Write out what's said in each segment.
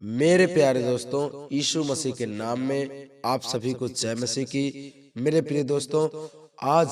मेरे प्यारे दोस्तों, यीशु मसीह के नाम में आप सभी को जय मसीह की। मेरे प्रिय दोस्तों, आज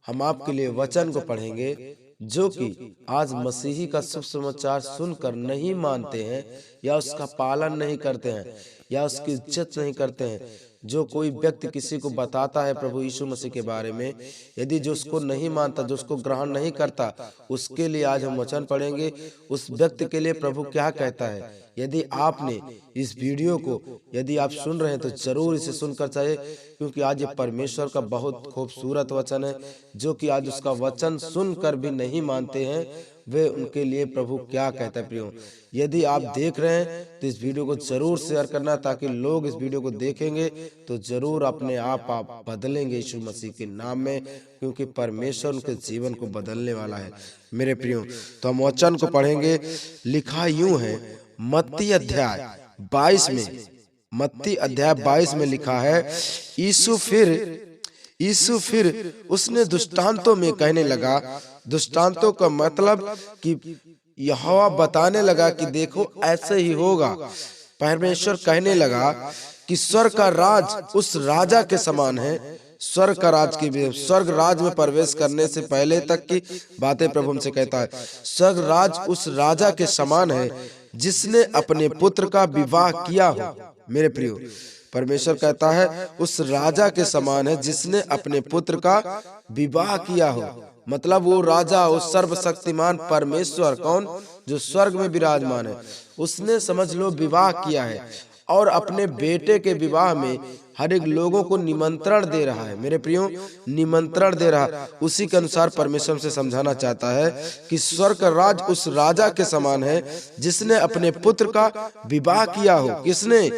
हम आपके लिए वचन को पढ़ेंगे जो कि आज मसीही का शुभ समाचार सुनकर नहीं मानते हैं या उसका पालन नहीं करते हैं या उसकी इज्जत नहीं करते हैं। जो कोई व्यक्ति किसी को बताता है प्रभु यीशु मसीह के बारे में, यदि जो उसको नहीं मानता, जो उसको ग्रहण नहीं करता, उसके लिए आज हम वचन पढ़ेंगे। उस व्यक्ति के लिए प्रभु क्या कहता है। यदि आपने इस वीडियो को यदि आप सुन रहे हैं तो जरूर इसे सुनकर चाहिए, क्योंकि आज ये परमेश्वर का बहुत खूबसूरत वचन है। जो कि आज उसका वचन सुनकर भी नहीं मानते हैं, वे उनके लिए प्रभु क्या कहता है। प्रियो, यदि आप देख रहे हैं तो इस वीडियो को जरूर शेयर करना, ताकि लोग इस वीडियो को देखेंगे तो जरूर अपने आप बदलेंगे यीशु मसीह के नाम में, क्योंकि परमेश्वर उनके जीवन को बदलने वाला है। मेरे प्रियो, तो हम वचन को पढ़ेंगे। लिखा यूं है मत्ती अध्याय 22 में, मत्ती अध्याय 22 में लिखा है, यीशु फिर उसने दृष्टांतों में कहने लगा। दृष्टांतों का मतलब कि यहोवा बताने लगा कि देखो ऐसे ही होगा। परमेश्वर कहने लगा कि स्वर्ग का राज उस राजा के समान है। स्वर्ग का राज की, स्वर्ग राज में प्रवेश करने से पहले तक की बातें प्रभु हमसे कहता है। स्वर्ग राज उस राजा के समान है जिसने अपने पुत्र का विवाह किया हो। मेरे प्रियो, परमेश्वर कहता है उस राजा के समान है जिसने अपने पुत्र का विवाह किया हो। मतलब वो राजा, उस सर्वशक्तिमान परमेश्वर, कौन, जो स्वर्ग में विराजमान है, उसने समझ लो विवाह किया है और अपने बेटे के विवाह में हर एक लोगों को निमंत्रण दे रहा है। मेरे प्रियो, निमंत्रण दे रहा है। उसी के अनुसार परमेश्वर से समझाना चाहता है कि स्वर्ग का राज उस राजा के समान है जिसने अपने पुत्र का विवाह किया हो। किसने?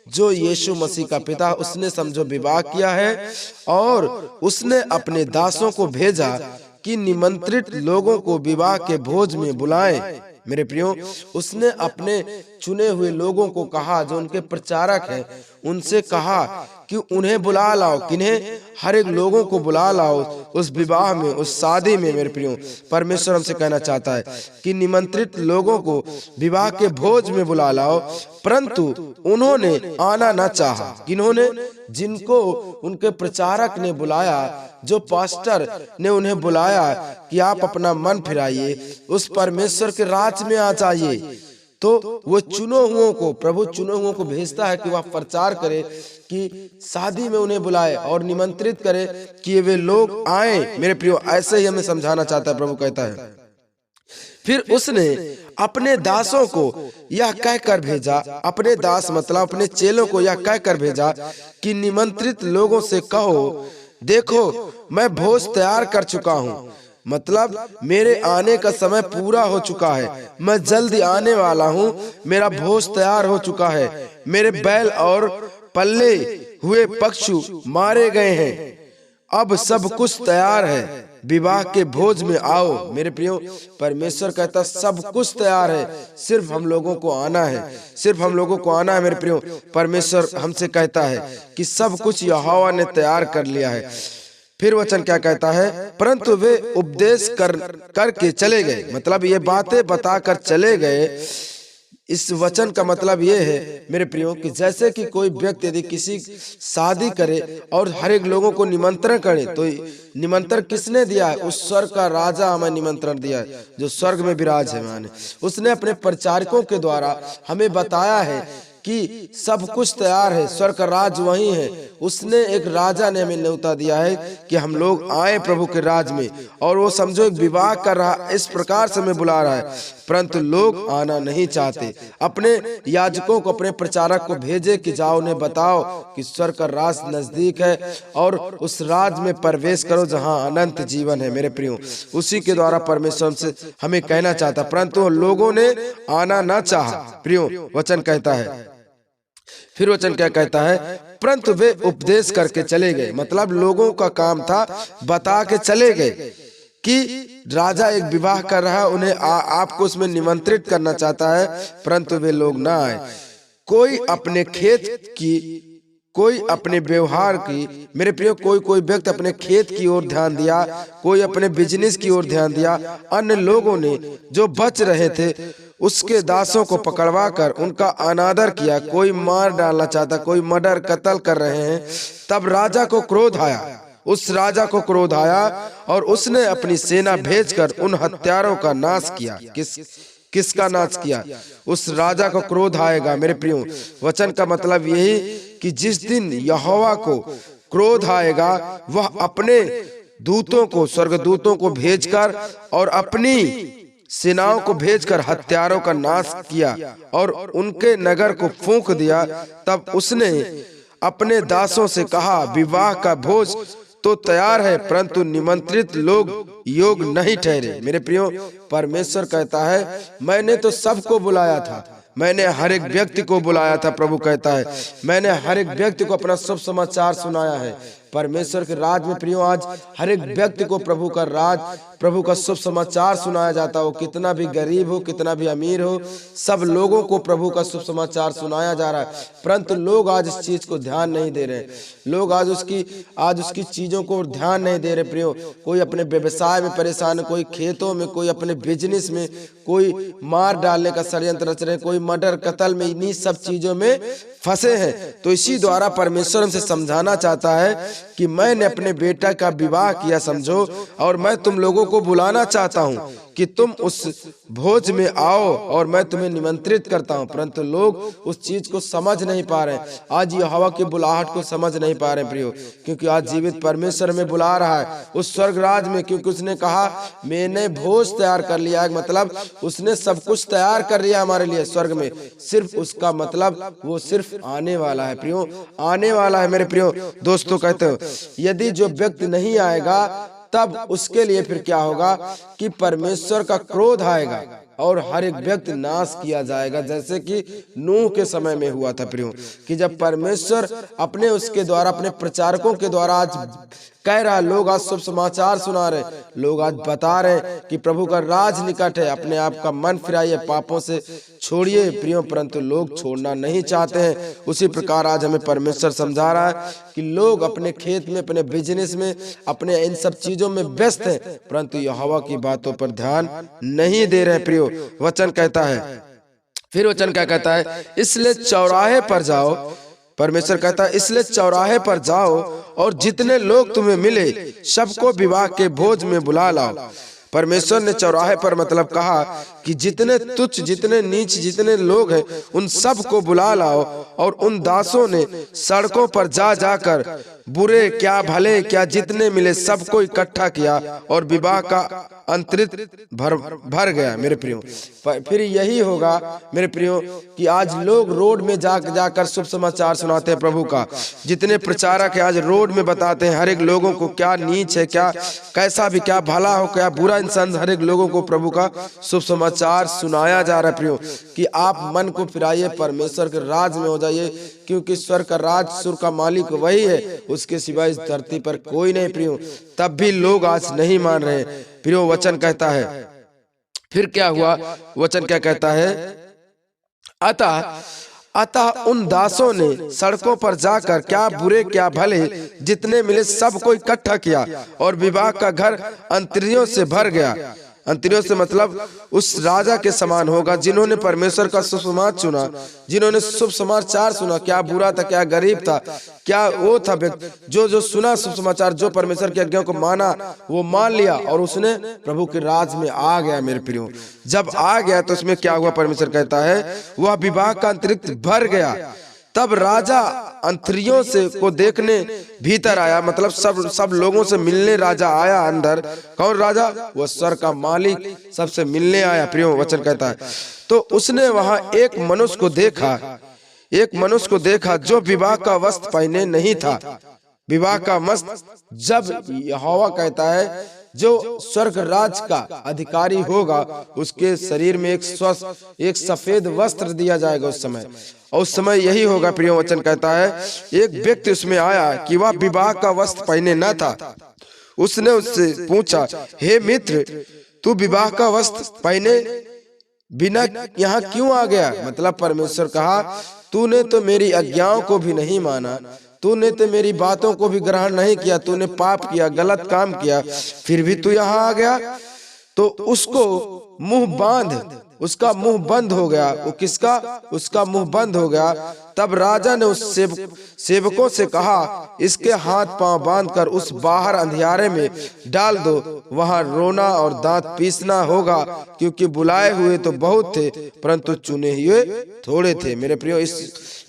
जो यीशु मसीह का पिता, उसने समझो विवाह किया है और उसने अपने दासों को भेजा कि निमंत्रित लोगों को विवाह के भोज में बुलाएं। मेरे प्रियो, उसने अपने चुने हुए लोगों को कहा, जो उनके प्रचारक हैं, उनसे कहा कि उन्हें बुला लाओ। किन्हें? हर एक लोगों को बुला लाओ उस विवाह में, उस शादी में। मेरे प्रियो, परमेश्वर हमसे कहना चाहता है कि निमंत्रित लोगों को विवाह के भोज में बुला लाओ, परंतु उन्होंने आना न चाहा। किन्होंने? जिनको उनके प्रचारक ने बुलाया, जो पास्टर ने उन्हें बुलाया कि आप अपना मन फिराइए, उस परमेश्वर के राज में आ जाइए, तो वो चुने हुओं को, प्रभु चुने हुओं को भेजता है कि वह प्रचार करे, कि शादी में उन्हें बुलाए और निमंत्रित करे कि वे लोग आए। मेरे प्रियो, ऐसे ही हमें समझाना चाहता है। प्रभु कहता है फिर उसने अपने दासों को यह कहकर भेजा, अपने दास मतलब अपने चेलों को यह कहकर भेजा कि निमंत्रित लोगों से कहो, देखो मैं भोज तैयार कर चुका हूँ। मतलब मेरे आने का समय पूरा हो चुका है, मैं जल्दी आने वाला हूँ, मेरा भोज तैयार हो चुका है, मेरे बैल और पल्ले हुए पक्षु मारे गए हैं, अब सब कुछ तैयार है, विवाह के भोज में आओ। मेरे प्रियो, परमेश्वर कहता सब कुछ तैयार है, सिर्फ हम लोगों को आना है, सिर्फ हम लोगों को आना है। मेरे प्रियो, परमेश्वर हमसे कहता है कि सब कुछ यहोवा ने तैयार कर लिया है। फिर वचन क्या कहता है? परंतु वे उपदेश करके चले गए। मतलब ये बातें बताकर चले गए। इस वचन का मतलब ये है मेरे प्रियो कि जैसे कि कोई व्यक्ति यदि किसी शादी करे और हर एक लोगों को निमंत्रण करे, तो निमंत्रण किसने दिया है? उस स्वर्ग का राजा हमें निमंत्रण दिया है, जो स्वर्ग में विराज है। माने उसने अपने प्रचारकों के द्वारा हमें बताया है कि सब कुछ तैयार है, स्वर्ग का राज वही है। उसने, एक राजा ने हमें न्योता दिया है कि हम लोग आए प्रभु के राज में, और वो समझो एक विवाह कर रहा, इस प्रकार से हमें बुला रहा है, परंतु लोग आना नहीं चाहते। अपने याजकों को, अपने प्रचारक को भेजे कि जाओ उन्हें बताओ कि स्वर्ग का राज नजदीक है और उस राज में प्रवेश करो जहां अनंत जीवन है। मेरे प्रियो, उसी के द्वारा परमेश्वर से हमें कहना चाहता, परंतु लोगों ने आना न चाहा। प्रियो, वचन कहता है, फिर वचन क्या कहता है? परंतु वे उपदेश करके चले गए। मतलब लोगों का काम था बता के चले गए कि राजा एक विवाह कर रहा है, उन्हें आपको उसमें निमंत्रित करना चाहता है, परंतु वे लोग ना आए। कोई अपने खेत की, कोई अपने व्यवहार की। मेरे प्रियो, कोई व्यक्ति अपने खेत की ओर ध्यान दिया, कोई अपने बिजनेस की ओर ध्यान दिया। अन्य लोगों ने जो बच रहे थे उसके दासों को पकड़वा कर उनका अनादर किया। कोई मार डालना चाहता, कोई मर्डर कत्ल कर रहे हैं। तब राजा को क्रोध आया, उस राजा को क्रोध आया और उसने अपनी सेना भेजकर उन हत्यारों का नाश किया। किसका नाश किया? उस राजा को क्रोध आएगा। मेरे प्रियो, वचन का मतलब यही कि जिस दिन यहोवा को क्रोध आएगा वह अपने दूतों को, स्वर्गदूतों को भेजकर और अपनी सेनाओं को भेजकर हत्यारों का नाश किया और उनके नगर को फूंक दिया। तब उसने अपने दासों से कहा, विवाह का भोज तो तैयार है परंतु निमंत्रित लोग योग नहीं ठहरे। मेरे प्रियो, परमेश्वर कहता है मैंने तो सबको बुलाया था, मैंने हर एक व्यक्ति को बुलाया था। प्रभु कहता है मैंने हर एक व्यक्ति को अपना शुभ समाचार सुनाया है। परमेश्वर के राज में प्रियो आज हर एक व्यक्ति को प्रभु का राज, प्रभु का शुभ समाचार सुनाया जाता हो। कितना भी गरीब हो, कितना भी अमीर हो, सब लोगों को प्रभु का शुभ समाचार सुनाया जा रहा है। परंतु लोग आज इस चीज को ध्यान नहीं दे रहे। लोग आज उसकी चीजों को ध्यान नहीं दे रहे। प्रियो, कोई अपने व्यवसाय में परेशान है, कोई खेतों में, कोई अपने बिजनेस में, कोई मार डालने का षड्यंत्र रच रहे, कोई मर्डर कत्ल में, इन्हीं सब चीजों में फंसे हैं। तो इसी द्वारा परमेश्वर हमसे समझाना चाहता है कि मैंने अपने बेटा का विवाह किया समझो, और मैं तुम लोगों को बुलाना चाहता हूँ कि तुम उस भोज में आओ और मैं तुम्हें निमंत्रित करता हूँ। परंतु लोग उस चीज को समझ नहीं पा रहे। आज यहोवा की बुलाहट को समझ नहीं पा रहे प्रियो, क्योंकि आज जीवित परमेश्वर में बुला रहा है उस स्वर्ग राज में। क्योंकि उसने कहा मैंने भोज तैयार कर लिया, मतलब उसने सब कुछ तैयार कर लिया हमारे लिए स्वर्ग में। सिर्फ उसका मतलब वो सिर्फ आने वाला है प्रियो, आने वाला है। मेरे प्रियो दोस्तों, कहते हो यदि जो व्यक्ति नहीं आएगा तब उसके लिए फिर क्या होगा कि परमेश्वर का क्रोध आएगा और हर एक व्यक्ति नाश किया जाएगा, जैसे कि नूह के समय में हुआ था प्रियो, कि जब परमेश्वर अपने उसके द्वारा, अपने प्रचारकों के द्वारा आज कह रहा है, लोग आज शुभ समाचार सुना रहे, लोग आज बता रहे कि प्रभु का राज निकट है, अपने आप का मन फिराइए, पापों से छोड़िए प्रियो, परंतु लोग छोड़ना नहीं चाहते हैं। उसी प्रकार आज हमें परमेश्वर समझा रहा है कि लोग अपने खेत में, अपने बिजनेस में, अपने इन सब चीजों में व्यस्त हैं, परंतु यहोवा की बातों पर ध्यान नहीं दे रहे प्रियो। वचन कहता है, फिर वचन क्या कहता है, इसलिए चौराहे पर जाओ। परमेश्वर कहता है इसलिए चौराहे पर जाओ और जितने लोग तुम्हें मिले सबको विवाह के भोज में बुला लाओ। परमेश्वर ने चौराहे पर मतलब कहा कि जितने तुच्छ, जितने नीच, जितने लोग हैं उन सब को बुला लाओ। और उन दासों ने सड़कों पर जा जाकर बुरे क्या भले क्या जितने मिले सबको इकट्ठा किया और विवाह का अंतरित भर गया। मेरे प्रियो, फिर यही होगा मेरे प्रियो कि आज लोग रोड में जाकर शुभ समाचार सुनाते हैं प्रभु का। जितने प्रचारक है आज रोड में बताते हैं हर एक लोगों को क्या नीच है, क्या कैसा भी, क्या भला हो, क्या बुरा इंसान, हर एक लोगों को प्रभु का शुभ समाचार सुनाया जा रहा है प्रियो, कि आप मन को फिराइए, परमेश्वर के राज में हो जाइए, क्योंकि स्वर्ग का राज, सुर का मालिक वही है, उसके सिवा इस धरती पर कोई नहीं प्रियो। तब भी लोग आज नहीं मान रहे प्रियो। वचन कहता है, फिर क्या हुआ, वचन क्या कहता है, अतः उन दासों ने सड़कों पर जाकर क्या बुरे क्या भले जितने मिले सबको इकट्ठा किया और विवाह का घर अंतरियों से भर गया। अंतरियों से मतलब उस राजा के समान होगा जिन्होंने परमेश्वर का सुसमाचार सुना, जिन्होंने शुभ समाचार सुना, क्या बुरा था, क्या गरीब था, क्या वो था जो सुना शुभ समाचार, जो परमेश्वर की आज्ञा को माना, वो मान लिया और उसने प्रभु के राज में आ गया। मेरे प्रियो, जब आ गया तो उसमें क्या हुआ, परमेश्वर कहता है वह विवाह का अंतरिक्ष भर गया। तब राजा अंतरियों से को देखने भीतर आया, मतलब सब लोगों से मिलने राजा आया अंदर। कौन राजा? वो स्वर्ग का मालिक सबसे मिलने आया प्रियो। वचन कहता है तो उसने वहां एक मनुष्य को देखा जो विवाह का वस्त्र पहने नहीं था। विवाह का वस्त्र, जब यहोवा कहता है जो स्वर्ग राज का अधिकारी होगा उसके शरीर में एक सफेद वस्त्र दिया जाएगा उस समय, और उस समय यही होगा प्रियो। वचन कहता है एक व्यक्ति उसमें आया कि वह विवाह का वस्त्र पहने न था। उसने उससे पूछा, हे मित्र, तू विवाह का वस्त्र पहने बिना यहाँ क्यों आ गया? मतलब परमेश्वर कहा, तूने तो मेरी आज्ञाओं को भी नहीं माना, तूने तो मेरी बातों को भी ग्रहण नहीं किया, तूने पाप किया, गलत काम किया, फिर भी तू यहाँ आ गया। तो उसको मुंह बांध उसका मुंह बंद हो गया। वो किसका? उसका मुंह बंद हो गया। तब राजा ने उस सेवकों से कहा, इसके हाथ पांव बांधकर उस बाहर अंधियारे में डाल दो, वहां रोना और दांत पीसना होगा, क्योंकि बुलाए हुए तो बहुत थे परंतु चुने हुए थोड़े थे। मेरे प्रियो,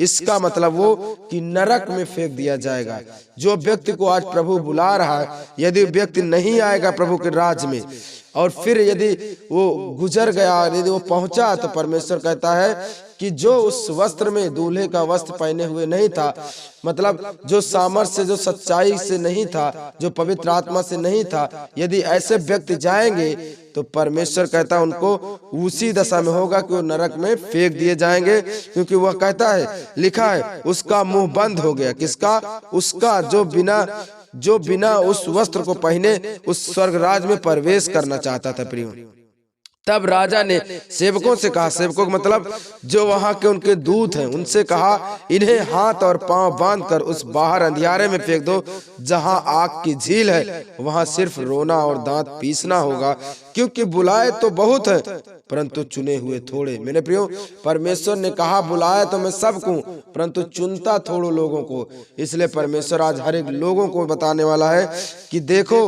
इसका मतलब वो कि नरक में फेंक दिया जाएगा। जो व्यक्ति को आज प्रभु बुला रहा है, यदि व्यक्ति नहीं आएगा प्रभु के राज में, और फिर यदि वो गुजर गया, यदि वो पहुंचा, तो परमेश्वर कहता है कि जो उस वस्त्र में, दूल्हे का वस्त्र पहने हुए नहीं था, मतलब जो सामर्थ्य, जो सच्चाई से नहीं था, जो पवित्र आत्मा से नहीं था, यदि ऐसे व्यक्ति जाएंगे तो परमेश्वर कहता है उनको उसी दशा में होगा कि वो नरक में फेंक दिए जाएंगे। क्योंकि वह कहता है, लिखा है, उसका मुंह बंद हो गया। किसका? उसका जो बिना उस वस्त्र को पहने उस स्वर्ग राज में प्रवेश करना चाहता था। प्रियो, तब राजा ने सेवकों से कहा, सेवकों का मतलब जो वहां के उनके दूत हैं, उनसे कहा, इन्हें हाथ और पांव बांधकर उस बाहर अंधियारे में फेंक दो, जहां आग की झील है, वहां सिर्फ रोना और दांत पीसना होगा, क्योंकि बुलाए तो बहुत है परंतु चुने हुए थोड़े। मेरे प्रियो, परमेश्वर ने कहा बुलाया तो मैं सबको, परंतु चुनता थोड़ो लोगों को। इसलिए परमेश्वर आज हर एक लोगों को बताने वाला है कि देखो,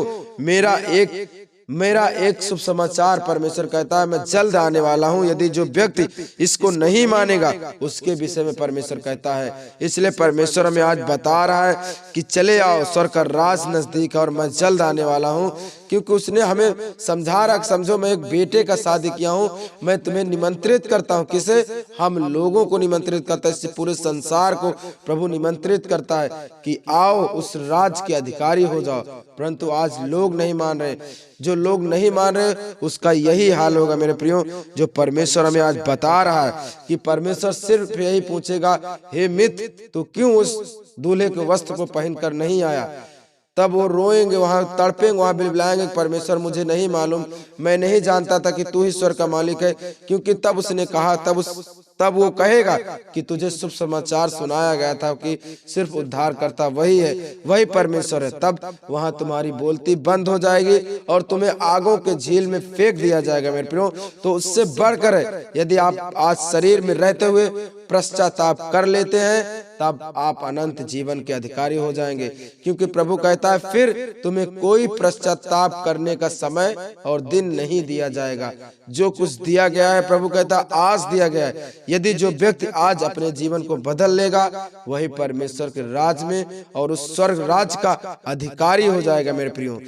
मेरा एक शुभ समाचार, परमेश्वर कहता है मैं जल्द आने वाला हूं। यदि जो व्यक्ति इसको नहीं मानेगा, उसके विषय में परमेश्वर कहता है। इसलिए परमेश्वर हमें आज बता रहा है कि चले आओ, स्वर्ग का राज नजदीक है और मैं जल्द आने वाला हूं। क्योंकि उसने हमें समझा रहा, समझो मैं एक बेटे का शादी किया हूं, मैं तुम्हें निमंत्रित करता हूं। किसे? हम लोगों को निमंत्रित करता है, इस पूरे संसार को प्रभु निमंत्रित करता है कि आओ उस राज के अधिकारी हो जाओ। परंतु आज लोग नहीं मान रहे। जो लोग नहीं मान रहे, उसका यही हाल होगा। मेरे प्रियो, जो परमेश्वर हमें आज बता रहा है कि परमेश्वर सिर्फ यही पूछेगा, हे मित्र, तू क्यों उस दूल्हे के वस्त्र को पहनकर नहीं आया? तब वो रोएंगे, वहां तड़पेंगे, वहां बिलबिलाएंगे, परमेश्वर मुझे नहीं मालूम, मैं नहीं जानता था कि तू ही स्वर्ग का मालिक है। क्योंकि तब उसने कहा, तब वो कहेगा कि तुझे शुभ समाचार सुनाया गया था कि सिर्फ उद्धार करता वही है, वही परमेश्वर है। तब वहां तुम्हारी बोलती बंद हो जाएगी और तुम्हें आगों के झील में फेंक दिया जाएगा। मेरे प्रियो, तो उससे बढ़कर यदि आप आज शरीर में रहते हुए पश्चाताप कर लेते हैं, तब आप अनंत जीवन के अधिकारी हो जाएंगे। क्योंकि प्रभु कहता है, फिर तुम्हें कोई पश्चाताप करने का समय और दिन नहीं दिया जाएगा। जो कुछ दिया गया है, प्रभु कहता है, आज दिया गया है। यदि जो व्यक्ति आज अपने जीवन को बदल लेगा, वही परमेश्वर के राज में और उस स्वर्ग राज का अधिकारी हो जाएगा। मेरे प्रियो,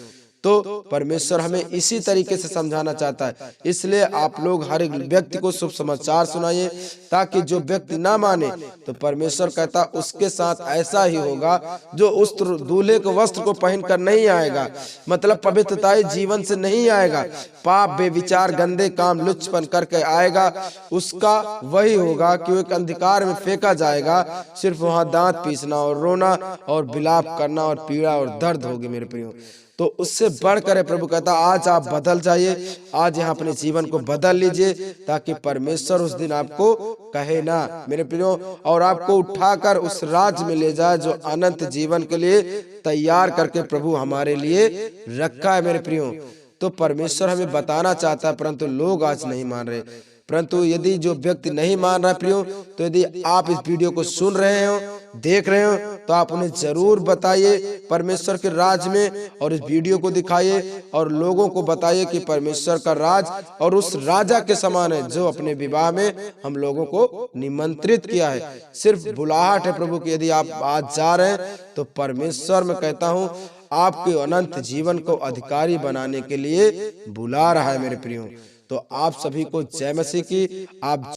तो परमेश्वर हमें इसी तरीके से समझाना चाहता है। इसलिए आप लोग हर एक व्यक्ति को शुभ समाचार सुनाइए, ताकि जो व्यक्ति ना माने, तो परमेश्वर कहता उसके साथ ऐसा ही होगा जो उस दूल्हे के वस्त्र को पहनकर नहीं आएगा, मतलब पवित्रताई जीवन से नहीं आएगा, पाप, बेविचार, गंदे काम, लुच्चपन करके आएगा, उसका वही होगा कि वो एक अंधकार में फेंका जाएगा। सिर्फ वहां दांत पीसना और रोना और विलाप करना और पीड़ा और दर्द होगी। मेरे प्रियो, तो उससे बढ़कर प्रभु कहता, आज आप बदल जाइए, आज यहाँ अपने जीवन को बदल लीजिए, ताकि परमेश्वर उस दिन आपको कहे ना, मेरे प्रियो, और आपको उठाकर उस राज में ले जाए जो अनंत जीवन के लिए तैयार करके प्रभु हमारे लिए रखा है। मेरे प्रियो, तो परमेश्वर हमें बताना चाहता है, परंतु लोग आज नहीं मान रहे। परंतु यदि जो व्यक्ति नहीं मान रहा प्रियो, तो यदि आप इस वीडियो को सुन रहे हो, देख रहे हो, तो आप उन्हें जरूर बताइए परमेश्वर के राज में, और इस वीडियो को दिखाइए और लोगों को बताइए कि परमेश्वर का राज और उस राजा के समान है जो अपने विवाह में हम लोगों को निमंत्रित किया है। सिर्फ बुलाहट है प्रभु की। यदि आप आज जा रहे हैं, तो परमेश्वर मैं कहता हूँ आपके अनंत जीवन को अधिकारी बनाने के लिए बुला रहा है। मेरे प्रियो, तो आप सभी को जय मसीह की। आप